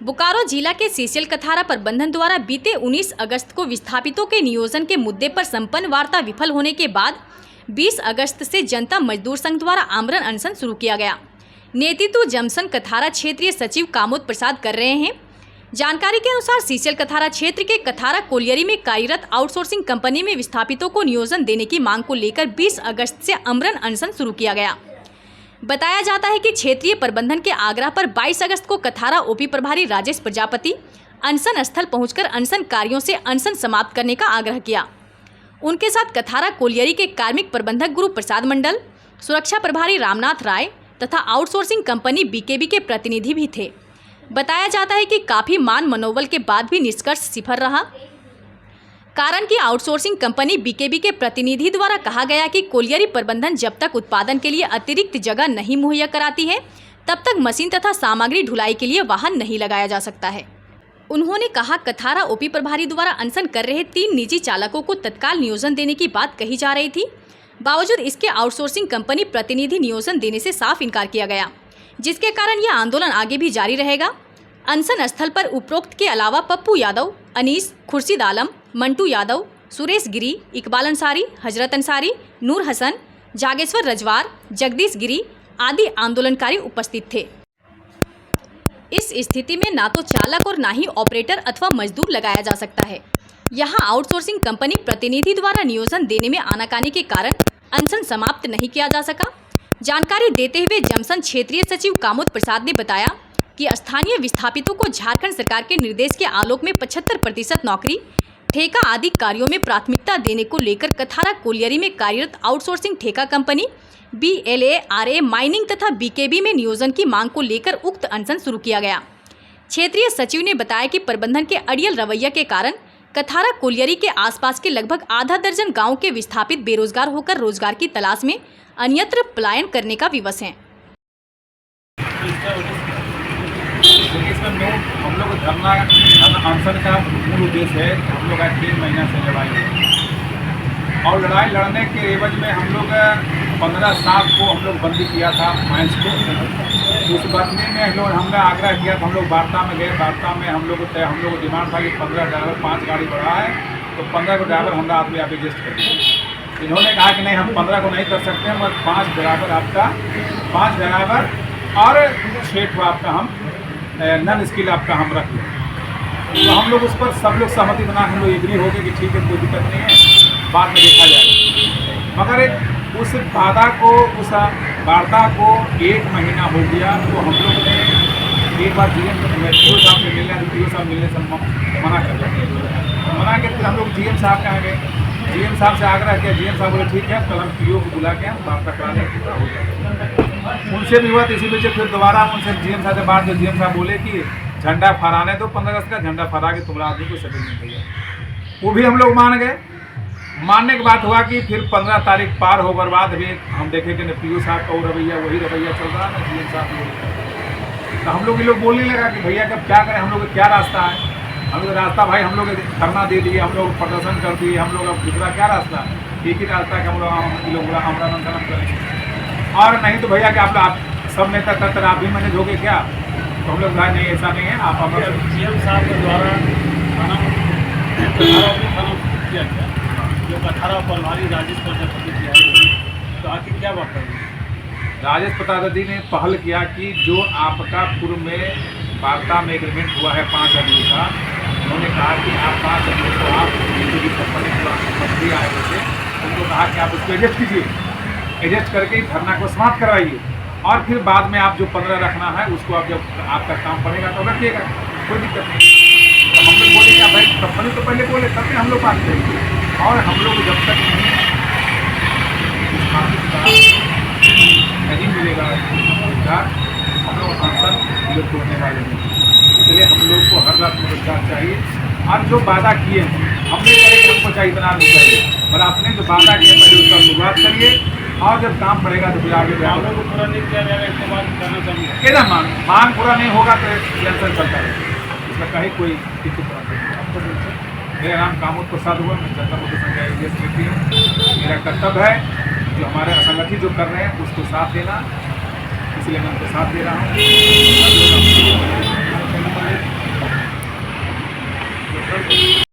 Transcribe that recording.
बोकारो जिला के सीसीएल कथारा प्रबंधन द्वारा बीते 19 अगस्त को विस्थापितों के नियोजन के मुद्दे पर संपन्न वार्ता विफल होने के बाद 20 अगस्त से जनता मजदूर संघ द्वारा आमरण अनशन शुरू किया गया। नेतृत्व जमसन कथारा क्षेत्रीय सचिव कामोद प्रसाद कर रहे हैं। जानकारी के अनुसार सीसीएल कथारा क्षेत्र के कथारा कोलियरी में कार्यरत आउटसोर्सिंग कंपनी में विस्थापितों को नियोजन देने की मांग को लेकर 20 अगस्त से आमरण अनशन शुरू किया गया। बताया जाता है कि क्षेत्रीय प्रबंधन के आग्रह पर 22 अगस्त को कथारा ओपी प्रभारी राजेश प्रजापति अनशन स्थल पहुंचकर अनशन कार्यों से अनशन समाप्त करने का आग्रह किया। उनके साथ कथारा कोलियरी के कार्मिक प्रबंधक गुरु प्रसाद मंडल, सुरक्षा प्रभारी रामनाथ राय तथा आउटसोर्सिंग कंपनी बीकेबी के प्रतिनिधि भी थे। बताया जाता है कि काफ़ी मान मनोबल के बाद भी निष्कर्ष सिफर रहा। कारण कि आउटसोर्सिंग कंपनी बीकेबी के प्रतिनिधि द्वारा कहा गया कि कोलियरी प्रबंधन जब तक उत्पादन के लिए अतिरिक्त जगह नहीं मुहैया कराती है तब तक मशीन तथा सामग्री ढुलाई के लिए वाहन नहीं लगाया जा सकता है। उन्होंने कहा कथारा ओपी प्रभारी द्वारा अनशन कर रहे 3 निजी चालकों को तत्काल नियोजन देने की बात कही जा रही थी। बावजूद इसके आउटसोर्सिंग कंपनी प्रतिनिधि नियोजन देने से साफ इनकार किया गया, जिसके कारण यह आंदोलन आगे भी जारी रहेगा। अनशन स्थल पर उपरोक्त के अलावा पप्पू यादव, अनीस, खुर्शीद आलम, मंटू यादव, सुरेश गिरी, इकबाल अंसारी, हजरत अंसारी, नूर हसन, जागेश्वर रजवार, जगदीश गिरी आदि आंदोलनकारी उपस्थित थे। इस स्थिति में ना तो चालक और ना ही ऑपरेटर अथवा मजदूर लगाया जा सकता है। यहाँ आउटसोर्सिंग कंपनी प्रतिनिधि द्वारा नियोजन देने में आनाकानी के कारण अनशन समाप्त नहीं किया जा सका। जानकारी देते हुए जमसन क्षेत्रीय सचिव कामोद प्रसाद ने बताया कि स्थानीय विस्थापितों को झारखंड सरकार के निर्देश के आलोक में 75% नौकरी, ठेका आदि कार्यों में प्राथमिकता देने को लेकर कथारा कोलियरी में कार्यरत आउटसोर्सिंग ठेका कंपनी BLARA माइनिंग तथा बीकेबी में नियोजन की मांग को लेकर उक्त अनशन शुरू किया गया। क्षेत्रीय सचिव ने बताया कि प्रबंधन के अड़ियल रवैया के कारण कथारा कोलियरी के आसपास के लगभग आधा दर्जन गाँव के विस्थापित बेरोजगार होकर रोजगार की तलाश में अन्यत्र पलायन करने का विवश हैं। हम लोग धरना अनशन का मूल उद्देश्य है। हम लोग आज 3 महीना से लड़ाई है और लड़ाई लड़ने के एवज में हम लोग 15/7 को हम लोग बंदी किया था माइंस को। उस बंदी में हमने आग्रह किया था, हम लोग वार्ता में गए। वार्ता में हम लोग को डिमांड था कि 15 ड्राइवर 5 गाड़ी बढ़ा है तो 15 को ड्राइवर हमारा आदमी आप एडजस्ट कर दिए। इन्होंने कहा कि नहीं, हम 15 को नहीं कर सकते हैं, मगर 5 ड्राइवर आपका 5 ड्राइवर और 6 आपका हम नन स्किल आपका हम रख लें। तो हम लोग उस पर सब लोग सहमति बना, हम लोग एग्री हो गए कि ठीक है, कोई दिक्कत नहीं है, बाद में देखा जाएगा। मगर उस वादा को, उस वार्ता को 1 महीना हो गया तो हम लोग ने एक बार GM साहब से मिलने, DO साहब मिलने से मना कर दिया। मना के फिर हम लोग GM साहब के यहाँ गए। GM साहब से आग्रह किया, GM साहब बोले ठीक है, कल हम PO को बुला के हम वार्ता करा दें। उनसे भी हुआ, तो इसी वजह से फिर दोबारा उनसे GM साहब से बात, GM साहब बोले कि झंडा फहराने दो, 15 अगस्त का झंडा फहरा के तुम्हारा आदमी को सेटलमेंट दिया। वो भी हम लोग मान गए। मानने के बाद हुआ कि फिर 15 तारीख पार हो बर्बाद भी हम देखे कि PO साहब का वो रवैया वही रवैया चल रहा है, GM साहब। तो हम लोग ये लोग बोलने लगा कि भैया कब क्या करें, हम लोग क्या रास्ता है। हम लोग रास्ता भाई, हम लोग धरना दे दिए, हम लोग प्रदर्शन कर दिए, हम लोग अब दूसरा क्या रास्ता है, एक ही रास्ता है कि हम लोग आमरण अनशन करें। और नहीं तो भैया कि आप सब नेता तक आप भी मैनेज हो गए क्या, तो हम लोग नहीं, ऐसा नहीं है। आप हमारे GM साहब के द्वारा थाना किया गया जो कथारा प्रभारी राजेश प्रजापति किया है, तो आखिर क्या बात है? राजेश प्रजापति ने पहल किया कि जो आपका पूर्व में वार्ता में एग्रीमेंट हुआ है 5 आदमी का, उन्होंने कहा कि आप 5 आदमी को आप कंपनी आए हुए थे, उनको कहा कि आप उसको एडजस्ट कीजिए, एडजस्ट करके धरना को समाप्त करवाइए और फिर बाद में आप जो 15 रखना है उसको आप जब आपका काम पड़ेगा तो रखिएगा, कोई दिक्कत नहीं। तो हम लोग बोले क्या भाई, कंपनी तो पहले बोले तब भी हम लोग बात करेंगे और हम लोग जब तक नहीं मिलेगा रोजगार, हम लोग अनशन लोग तोड़ने वाले नहीं। इसलिए हम लोग को हर रात में रोजगार चाहिए और जो वादा किए हैं हमने करें कि हमको चाहिए इतना नहीं चाहिए, पर आपने जो वादा किया पहले उसका शुरुआत करिए और जब काम पड़ेगा तो फिर आगे मांगों को पूरा नहीं किया जाएगा, इसके बाद करना चाहिए। क्या मांग पूरा नहीं होगा तो टेंशन चलता है, इसमें कहीं कोई दिक्कत नहीं। मेरा नाम कामोद प्रसाद हुआ, मैं जनता मुद्दे संघ समिति हूँ। मेरा कर्तव्य है जो हमारे असंगठित जो कर रहे हैं उसको साथ देना, इसलिए मैं उनको साथ दे रहा हूँ।